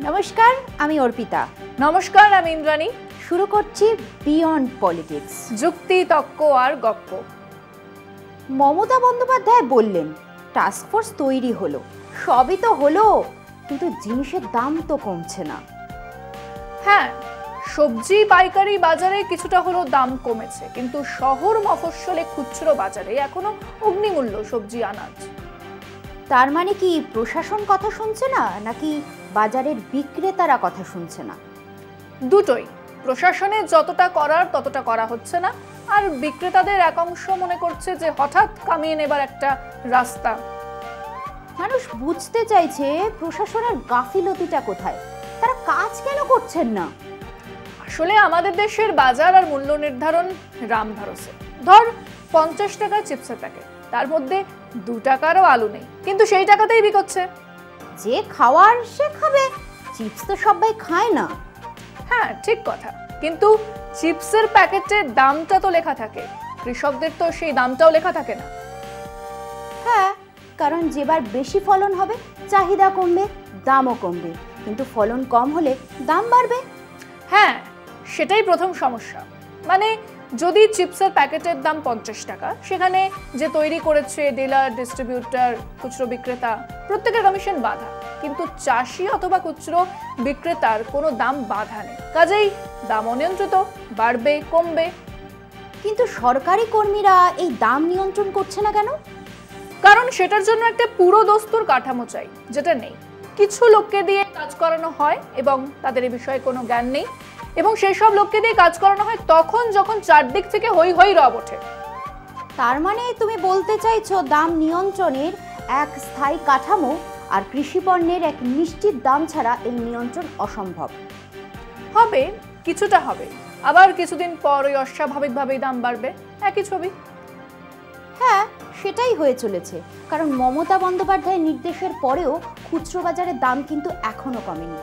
নমস্কার, আমি অর্পিতা। নমস্কার, আমি ইন্দ্রাণী। শুরু করছি বিয়ন্ড পলিটিক্স, যুক্তি, তর্ক আর গপ্প। মমতা বন্দ্যোপাধ্যায় বললেন টাস্ক ফোর্স তৈরি হলো, সবই তো হলো, কিন্তু জিনিসের দাম তো কমছে না। হ্যাঁ, সবজি পাইকারি বাজারে কিছুটা হলো দাম কমেছে, কিন্তু শহর মফস্বলে খুচরো বাজারে এখনো অগ্নিমূল্য সবজি আনাজ। তার মানে কি প্রশাসন কথা শুনছে না, নাকি বাজারের বিক্রেতারা কথা শুনছে না? দুটোই। প্রশাসনের যতটা করার ততটা করা হচ্ছে না, আর বিক্রেতাদের একাংশ মনে করছে যে হঠাৎ কামিয়ে নেবার একটা রাস্তা। মানুষ বুঝতে চাইছে প্রশাসনের গাফিলতিটা কোথায়, তারা কাজ কেন করছেন না। আসলে আমাদের দেশের বাজার আর মূল্য নির্ধারণ রাম ভরসে। ধর 50 টাকার চিপসের প্যাকেট, তার মধ্যে 2 টাকারও আলু নেই, কিন্তু সেই টাকাতেই বিকোচ্ছে। যে খাওয়ার সে খাবে, চিপস তো সবাই খায় না। হ্যাঁ, ঠিক কথা, কিন্তু চিপসের প্যাকেটের দামটা তো লেখা থাকে, কৃষকদের তো সেই দামটাও লেখা থাকে না। হ্যাঁ, কারণ যেবার বেশি ফলন হবে চাহিদা কমবে, দামও কমবে, কিন্তু ফলন কম হলে দাম বাড়বে। হ্যাঁ, সেটাই প্রথম সমস্যা। মানে যদি চিপসের প্যাকেটের দাম 50 টাকা, সেখানে যে তৈরি করেছে ডিলার, ডিস্ট্রিবিউটর, খুচরো বিক্রেতা, প্রত্যেকের কমিশন বাধা, কিন্তু চাষি অথবা খুচরো বিক্রেতার কোনো দাম বাধা নেই। কাজেই দাম অনিয়ন্ত্রিত, বাড়বে কমবে। কিন্তু সরকারি কর্মীরা এই দাম নিয়ন্ত্রণ করছে না কেন? কারণ সেটার জন্য একটা পুরো দস্তুর কাঠামো চাই, যেটা নেই। কিছু লোককে দিয়ে কাজ করানো হয় এবং তাদের এই বিষয়ে কোনো জ্ঞান নেই, এবং সেই সব লোককে দিয়ে কাজ করানো হয় তখন যখন চারদিক থেকে হই হই রব ওঠে। তার মানে তুমি বলতে চাইছো দাম নিয়ন্ত্রণের এক স্থায়ী কাঠামো আর কৃষি পণ্যের এক নিশ্চিত দাম ছাড়া এই নিয়ন্ত্রণ অসম্ভব। হবে, কিছুটা হবে, আবার কিছুদিন পর ওই অস্বাভাবিকভাবেই দাম বাড়বে, একই ছবি। হ্যাঁ, সেটাই হয়ে চলেছে, কারণ মমতা বন্দ্যোপাধ্যায়ের নির্দেশের পরেও খুচরো বাজারের দাম কিন্তু এখনো কমেনি।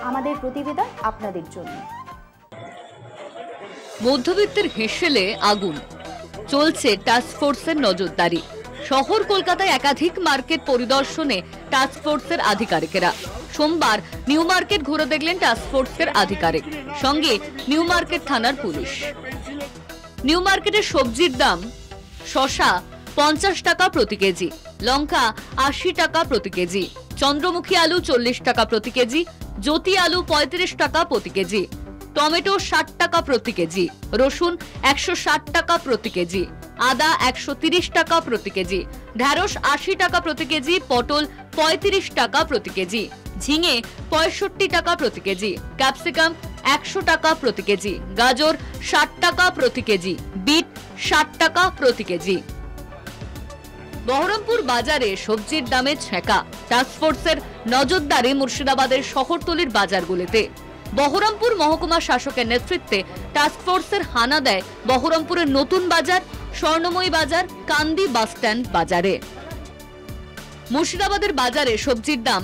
আমাদের প্রতিবেদন আপনাদের জন্য। মধ্যবিত্তের হেঁসেলে আগুন, চলছে টাস্ক ফোর্সের নজরদারি। শহর কলকাতায় একাধিক মার্কেট পরিদর্শনে টাস্ক ফোর্সের আধিকারিকেরা। সোমবার নিউ মার্কেট ঘুরে দেখলেন টাস্ক ফোর্সের আধিকারিক, সঙ্গে নিউ মার্কেট থানার পুলিশ। নিউ মার্কেটের সবজির দাম: শসা 50 টাকা প্রতি কেজি, লঙ্কা 80 টাকা প্রতি কেজি, চন্দ্রমুখী আলু 40 টাকা প্রতি কেজি, জ্যোতি আলু 35 টাকা প্রতি কেজি, টমেটো 60 টাকা প্রতি কেজি, রসুন 160 টাকা প্রতি কেজি, আদা 130 টাকা প্রতি কেজি, ঢেঁড়স 80 টাকা প্রতি কেজি, পটল 35 টাকা প্রতি কেজি, ঝিঙে 65 টাকা প্রতি কেজি, ক্যাপসিকাম 100 টাকা প্রতি কেজি, গাজর 60 টাকা প্রতি কেজি, বিট 60 টাকা প্রতি কেজি। বহরমপুর বাজারে সবজির দামে ছেঁকা। টাস্ক ফোর্সের নজরদারি মুর্শিদাবাদের শহরতলির বাজারগুলিতে। বহরমপুর মহকুমা শাসকের নেতৃত্বে টাস্ক ফোর্সের হানা দেয় বহরমপুরের নতুন বাজার, স্বর্ণময়ী বাজার, কান্দি বাসস্ট্যান্ড বাজারে। মুর্শিদাবাদের বাজারে সবজির দাম: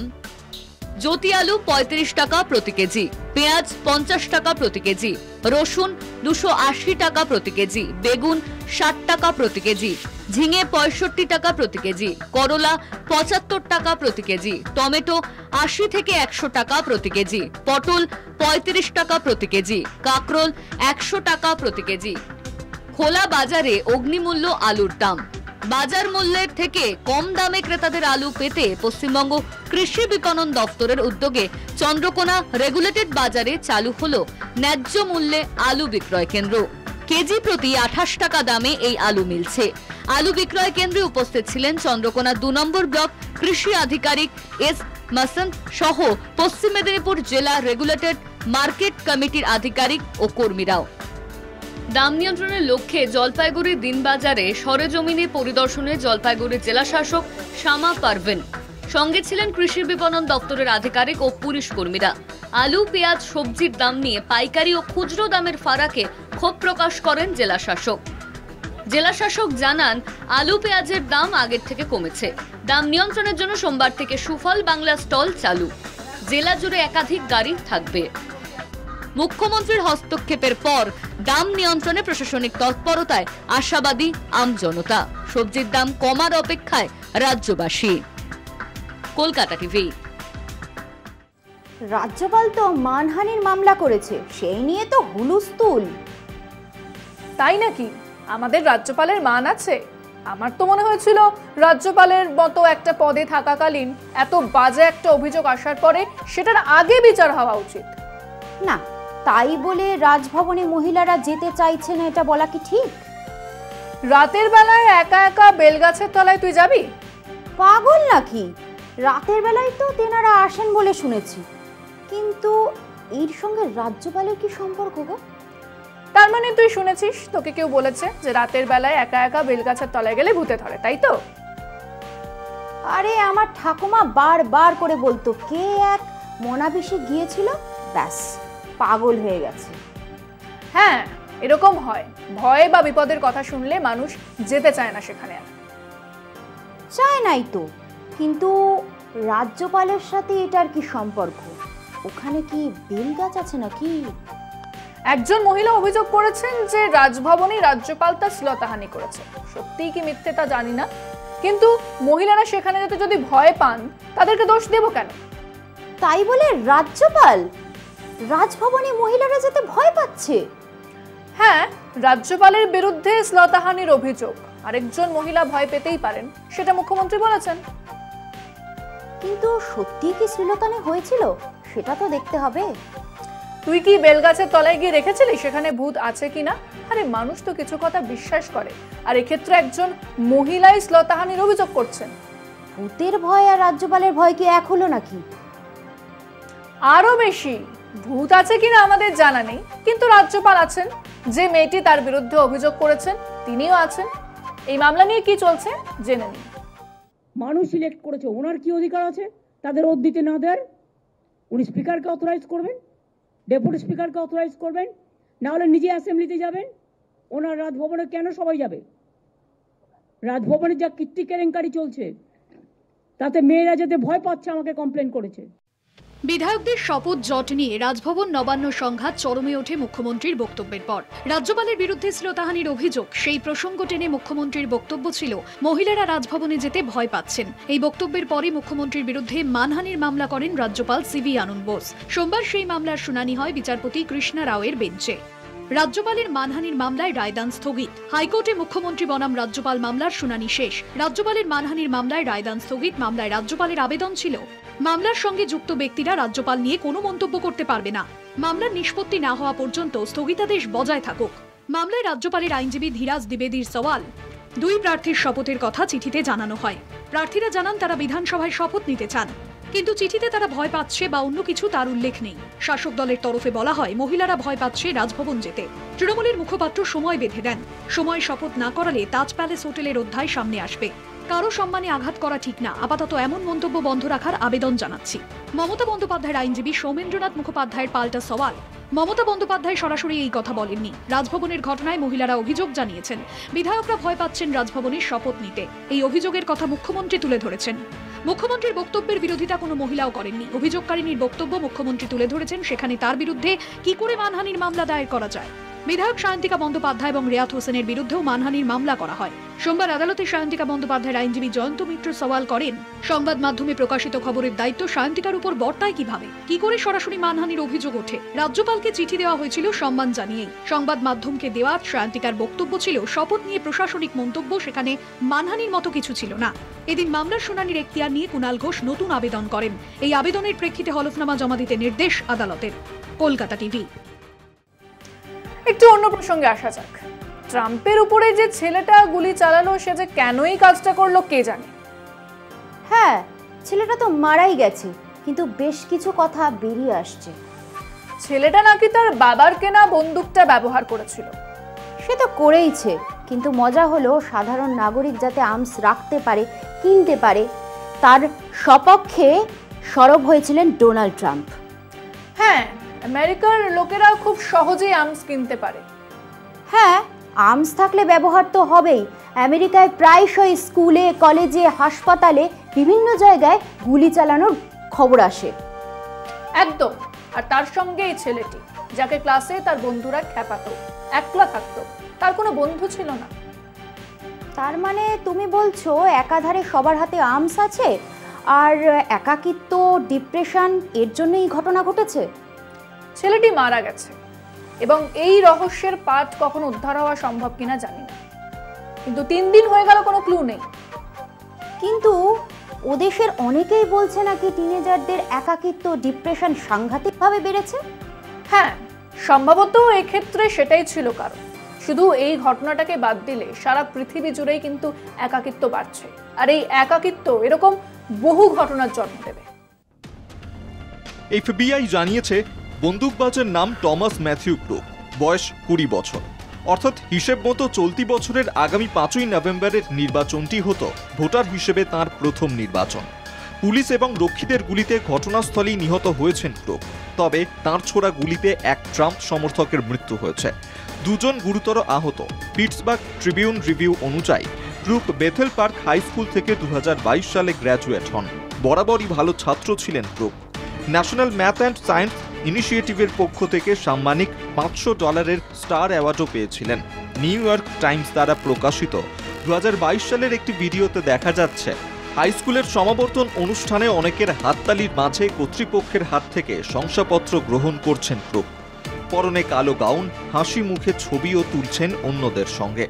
জ্যোতি আলু 35 টাকা প্রতি কেজি, পেঁয়াজ 50 টাকা প্রতি কেজি, রসুন 280 টাকা প্রতি কেজি, বেগুন 60 টাকা প্রতি কেজি, ঝিঙে 65 টাকা প্রতি কেজি, করলা 75 টাকা প্রতি কেজি, টমেটো 80 থেকে 100 টাকা প্রতি কেজি, পটল 35 টাকা প্রতি কেজি, কাঁকরোল 100 টাকা প্রতি কেজি। খোলা বাজারে অগ্নিমূল্য আলুর দাম। বাজার মূল্যের থেকে কম দামে ক্রেতাদের আলু পেতে পশ্চিমবঙ্গ কৃষি বিপণন দপ্তরের উদ্যোগে চন্দ্রকোনা রেগুলেটেড বাজারে চালু হলো ন্যায্য মূল্যে আলু বিক্রয় কেন্দ্র। কেজি প্রতি 28 টাকা দামে এই আলু মিলছে। আলু বিক্রয় কেন্দ্রে উপস্থিত ছিলেন চন্দ্রকোনা 2 নম্বর ব্লক কৃষি আধিকারিক এস মাসন্ত সহ পশ্চিম মেদিনীপুর জেলা রেগুলেটেড মার্কেট কমিটির আধিকারিক ও কর্মীরাও। দাম নিয়ন্ত্রণের লক্ষ্যে জলপাইগুড়ি দিনবাজারে সরেজমিনে পরিদর্শনে জলপাইগুড়ি জেলা শাসক শামা পারভেন, সঙ্গে ছিলেন কৃষি বিপণন দপ্তরের আধিকারিক ও পুলিশ কর্মীরা। আলু, পেঁয়াজ, সবজির দাম নিয়ে পাইকারি ও খুচরো দামের ফারাকে ক্ষোভ প্রকাশ করেন জেলা শাসক। জেলা শাসক জানান, আলু পেঁয়াজের দাম আগের থেকে কমেছে। দাম নিয়ন্ত্রণের জন্য সোমবার থেকে সুফল বাংলা স্টল চালু। জেলা জুড়ে একাধিক গাড়ি থাকবে। মুখ্যমন্ত্রীর হস্তক্ষেপের পর দাম নিয়ন্ত্রণে প্রশাসনিক তৎপরতায় আশাবাদী আমজনতা। সবজির দাম কমার অপেক্ষায় রাজ্যবাসী। কলকাতা টিভি। রাজ্যপাল তো মানহানির মামলা করেছে, সেই নিয়ে তো হুলুস্থুল। তাই নাকি? আমাদের রাজ্যপালের মান আছে? আমার তো মনে হয়েছিল রাজ্যপালের মতো একটা পদে থাকাকালীন এত বাজে একটা অভিযোগ আসার পরে সেটার আগে বিচার হওয়া উচিত। না, তাই বলে রাজভবনে মহিলারা যেতে চাইছে না এটা বলা কি ঠিক? রাতের বেলায় একা একা বেলগাছের তলায় তুই যাবি? পাগল নাকি? রাতের বেলায় তো তেনারা আসেন বলে শুনেছি, কিন্তু এর সঙ্গে রাজ্যপালের কি সম্পর্ক গো? তার মানে তুই শুনেছিস তোকে কেউ বলেছে যে রাতের বেলায় একা একা বেলগাছের তলায় গেলে ভূতে ধরে, তাই তো? আরে আমার ঠাকুমা বারবার করে বলতো, কে এক মনাবেশে গিয়েছিল, ব্যাস পাগল হয়ে গেছে। হ্যাঁ, এরকম হয়। ভয় বা বিপদের কথা শুনলে মানুষ যেতে চায় না সেখানে। আর চায় নাই তো, কিন্তু রাজ্যপালের সাথে এটার কি সম্পর্ক? ওখানে কি বেল গাছ আছে নাকি? একজন মহিলা অভিযোগ করেছেন যে রাজভবনে রাজ্যপাল তার শ্লীলতাহানি করেছে। সত্যিই কি মিথ্যে তা জানি না, কিন্তু মহিলারা সেখানে যেতে যদি ভয় পান তাদেরকে দোষ দেব কেন? তাই বলে রাজ্যপাল রাজভবনে মহিলারা যেতে ভয় পাচ্ছে? হ্যাঁ, রাজ্যপালের বিরুদ্ধে শ্লীলতাহানির অভিযোগ, আরেকজন মহিলা ভয় পেতেই পারেন, সেটা মুখ্যমন্ত্রী বলেছেন। কিন্তু সত্যি কি শ্লীলতাহানি হয়েছিল সেটা তো দেখতে হবে। তুই কি বেলগাছের তলায় গিয়ে দেখেছিলি সেখানে ভূত আছে কিনা? আরে মানুষ তো কিছু কথা বিশ্বাস করে, আর এক্ষেত্রে একজন মহিলাই শ্লীলতাহানির অভিযোগ করছেন। ভূতের ভয় আর রাজ্যপালের ভয় কি এক হলো নাকি? আরো বেশি। ভূত আছে কিনা আমাদের জানা নেই, কিন্তু রাজ্যপাল আছেন, যে মেয়েটি তার বিরুদ্ধে অভিযোগ করেছেন তিনিও আছেন। এই মামলা নিয়ে কি চলছে জেনে নিন। মানুষ সিলেক্ট করেছে, ওনার কি অধিকার আছে তাদের ওত দিতে না দেওয়ার? উনি স্পিকারকে অথরাইজ করবেন, ডেপুটি স্পিকারকে অথরাইজ করবেন, না হলে নিজে অ্যাসেম্বলিতে যাবেন। ওনার রাজভবনে কেন সবাই যাবে? রাজভবনে যা কীর্তি কেলেঙ্কারি চলছে তাতে মেয়েরা যেতে ভয় পাচ্ছে, আমাকে কমপ্লেন করেছে। বিধায়কদের শপথ জট নিয়ে রাজভবন নবান্ন সংঘাত চরমে ওঠে মুখ্যমন্ত্রীর বক্তব্যের পর। রাজ্যপালের বিরুদ্ধে শ্লীলতাহানির অভিযোগ, সেই প্রসঙ্গ টেনে মুখ্যমন্ত্রীর বক্তব্য ছিল মহিলারা রাজভবনে যেতে ভয় পাচ্ছেন। এই বক্তব্যের পরই মুখ্যমন্ত্রীর বিরুদ্ধে মানহানির মামলা করেন রাজ্যপাল সিভি আনন্দ বোস। সোমবার সেই মামলার শুনানি হয় বিচারপতি কৃষ্ণা রাওয়ের বেঞ্চে। রাজ্যপালের মানহানির মামলায় রায়দান স্থগিত। হাইকোর্টে মুখ্যমন্ত্রী বনাম রাজ্যপাল মামলার শুনানি শেষ। রাজ্যপালের মানহানির মামলায় রায়দান স্থগিত। মামলায় রাজ্যপালের আবেদন ছিল মামলার সঙ্গে যুক্ত ব্যক্তিরা রাজ্যপাল নিয়ে কোনো মন্তব্য করতে পারবে না। মামলার নিষ্পত্তি না হওয়া পর্যন্ত স্থগিতাদেশ বজায় থাকুক। মামলায় রাজ্যপালের আইনজীবী ধীরাজ দ্বিবেদীর সওয়াল, দুই প্রার্থীর শপথের কথা চিঠিতে জানানো হয়। প্রার্থীরা জানান তারা বিধানসভায় শপথ নিতে চান, কিন্তু চিঠিতে তারা ভয় পাচ্ছে বা অন্য কিছু তার উল্লেখ নেই। শাসক দলের তরফে বলা হয় মহিলারা ভয় পাচ্ছে রাজভবন যেতে। তৃণমূলের মুখপাত্র সময় বেঁধে দেন, সময় শপথ না করালে তাজ প্যালেস হোটেলের অধ্যায় সামনে আসবে। কারো সম্মানে আঘাত করা ঠিক না, আপাতত এমন মন্তব্য বন্ধ রাখার আবেদন জানাচ্ছি। মমতা বন্দ্যোপাধ্যায়ের আইনজীবী সৌমেন্দ্রনাথ মুখোপাধ্যায়ের পাল্টা সওয়াল, মমতা বন্দ্যোপাধ্যায় সরাসরি এই কথা বলেননি। রাজভবনের ঘটনায় মহিলারা অভিযোগ জানিয়েছেন বিধায়করা ভয় পাচ্ছেন রাজভবনের শপথ নিতে। এই অভিযোগের কথা মুখ্যমন্ত্রী তুলে ধরেছেন। মুখ্যমন্ত্রীর বক্তব্যের বিরোধিতা কোনো মহিলাও করেননি। অভিযোগকারিনীর বক্তব্য মুখ্যমন্ত্রী তুলে ধরেছেন, সেখানে তার বিরুদ্ধে কি করে মানহানির মামলা দায়ের করা যায়। বিধায়ক সায়ন্তিকা বন্দ্যোপাধ্যায় এবং রিয়াত হোসেনের বিরুদ্ধেও মানহানির মামলা করা হয়। সোমবার আদালতে সায়ন্তিকা বন্দ্যোপাধ্যায়ের আইনজীবী জয়ন্ত মিত্র সওয়াল করেন, সংবাদ মাধ্যমে প্রকাশিত খবরের দায়িত্ব সায়ন্তিকার উপর বর্তায় কিভাবে? কি করে সরাসরি মানহানির অভিযোগ ওঠে? রাজ্যপালকে চিঠি দেওয়া হয়েছিল সম্মান জানিয়েই। সংবাদ মাধ্যমকে দেওয়া সায়ন্তিকার বক্তব্য ছিল শপথ নিয়ে প্রশাসনিক মন্তব্য, সেখানে মানহানির মতো কিছু ছিল না। এদিন মামলার শুনানির এখতিয়ার নিয়ে কুণাল ঘোষ নতুন আবেদন করেন। এই আবেদনের প্রেক্ষিতে হলফনামা জমা দিতে নির্দেশ আদালতের। কলকাতা টিভি। একটু অন্য প্রসঙ্গে আসা যাক। ট্রাম্পের উপরে যে ছেলেটা গুলি চালালো সে যে কেনই কাজটা করলো কে জানে। হ্যাঁ, ছেলেটা তো মারাই গেছে, কিন্তু বেশ কিছু কথা বেরিয়ে আসছে। ছেলেটা নাকি তার বাবার কেনা বন্দুকটা ব্যবহার করেছিল। সে তো করেইছে, কিন্তু মজা হলো সাধারণ নাগরিক যাতে আর্মস রাখতে পারে, কিনতে পারে, তার সপক্ষে সরব হয়েছিলেন ডোনাল্ড ট্রাম্প। হ্যাঁ, আমেরিকার লোকেরা খুব সহজেই আর্মস কিনতে পারে। হ্যাঁ, আর্মস থাকলে ব্যবহার তো হবেই। আমেরিকায় প্রায়শই স্কুলে, কলেজে, হাসপাতালে বিভিন্ন জায়গায় গুলি চালানোর খবর আসে। একদম। আর তার সঙ্গে এই ছেলেটি, যাকে ক্লাসে তার বন্ধুরা খেপাতো, একলা থাকতো, তার কোনো বন্ধু ছিল না। তার মানে তুমি বলছো একাধারে সবার হাতে আর্মস আছে, আর একাকিত্ব, ডিপ্রেশন এর জন্য এই ঘটনা ঘটেছে? ছেলেটি মারা গেছে এবং এই রহস্যের পাঠ কখনো উদ্ধার হওয়া সম্ভব কিনা জানি না, কিন্তু 3 দিন হয়ে গেল কোনো ক্লু নেই। কিন্তু ওদেশের অনেকেই বলছে নাকি টিনেজারদের একাকিত্ব, ডিপ্রেশন সাংঘাতিকভাবে বেড়েছে। হ্যাঁ, সম্ভবত এক্ষেত্রে সেটাই ছিল কারণ। শুধু এই ঘটনাটাকে বাদ দিলে সারা পৃথিবী জুড়েই কিন্তু একাকিত্ব বাড়ছে, আর এই একাকিত্ব এরকম বহু ঘটনার জন্ম দেবে। এফবিআই জানিয়েছে বন্দুকবাজের নাম টমাস ম্যাথিউ ক্রুক, বয়স 20 বছর। অর্থাৎ হিসেব মতো চলতি বছরের আগামী 5ই নভেম্বরের নির্বাচনটি হতো ভোটার হিসেবে তার প্রথম নির্বাচন। পুলিশ এবং রক্ষীদের গুলিতে ঘটনাস্থলেই নিহত হয়েছেন ক্রুক। তবে তাঁর ছোড়া গুলিতে এক ট্রাম্প সমর্থকের মৃত্যু হয়েছে, 2 জন গুরুতর আহত। পিটসবার্গ ট্রিবিউন রিভিউ অনুযায়ী Crook Bethel Park High School থেকে 2022 সালে গ্র্যাজুয়েট হন। বরাবরই ভালো ছাত্র ছিলেন Crook. National Math and Science ইনিশিয়েটিভের পক্ষ থেকে সাম্মানিক $500 স্টার অ্যাওয়ার্ডও পেয়েছিলেন। নিউ ইয়র্ক টাইমস দ্বারা প্রকাশিত 2022 সালের একটি ভিডিওতে দেখা যাচ্ছে হাই স্কুলের সমাবর্তন অনুষ্ঠানে অনেকের হাততালির মাঝে কর্তৃপক্ষের হাত থেকে শংসাপত্র গ্রহণ করছেন ক্রুক। পরনে কালো গাউন, হাসি মুখে ছবিও তুলছেন অন্যদের সঙ্গে।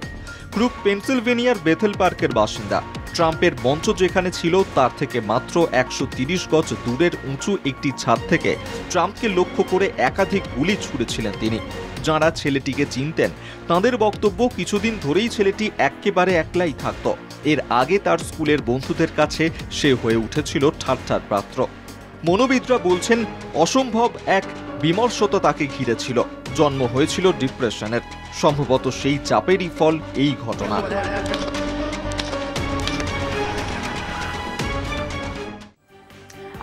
ক্রুক পেনসিলভেনিয়ার বেথেল পার্কের বাসিন্দা। ট্রাম্পের মঞ্চ যেখানে ছিল তার থেকে মাত্র 130 গজ দূরের উঁচু একটি ছাদ থেকে ট্রাম্পকে লক্ষ্য করে একাধিক গুলি ছুড়েছিলেন তিনি। যাঁরা ছেলেটিকে চিনতেন তাঁদের বক্তব্য, কিছুদিন ধরেই ছেলেটি একেবারে একলাই থাকত। এর আগে তার স্কুলের বন্ধুদের কাছে সে হয়ে উঠেছিল ঠাট্টার পাত্র। মনোবিদরা বলছেন অসম্ভব এক বিমর্ষতা তাকে ঘিরেছিল। জন্ম হয়েছিল ডিপ্রেশনের। সম্ভবত সেই চাপেরই ফল এই ঘটনা।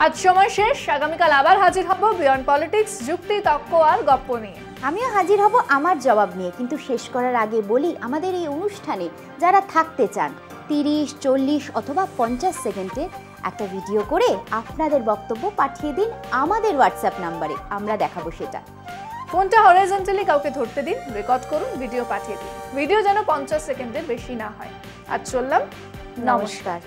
আজ সময় শেষ। আগামীকাল আবার হাজির হব বিয়ন্ড পলিটিক্স, যুক্তি, তর্ক আর গপ্প নিয়ে। আমিও হাজির হব আমার জবাব নিয়ে। কিন্তু শেষ করার আগে বলি, আমাদের এই অনুষ্ঠানে যারা থাকতে চান 30, 40 অথবা 50 সেকেন্ডে একটা ভিডিও করে আপনাদের বক্তব্য পাঠিয়ে দিন আমাদের হোয়াটসঅ্যাপ নাম্বারে, আমরা দেখাবো সেটা। ফোনটা হরিজন্টালি কাউকে ধরতে দিন, রেকর্ড করুন, ভিডিও পাঠিয়ে দিন। ভিডিও যেন 50 সেকেন্ডের বেশি না হয়। আজ চললাম, নমস্কার।